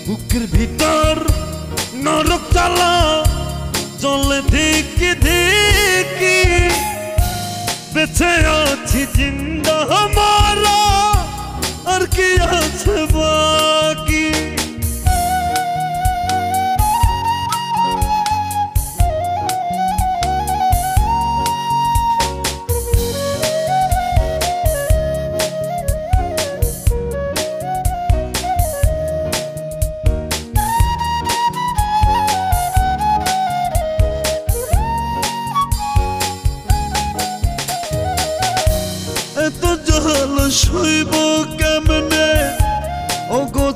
বুকের ভিতর নরক জ্বালা চলে ধিকি ধিকি, বেঁচে আছি জিন্দা মারা আর কি আছে বাকি। এত জল সইব কেমনে ও গো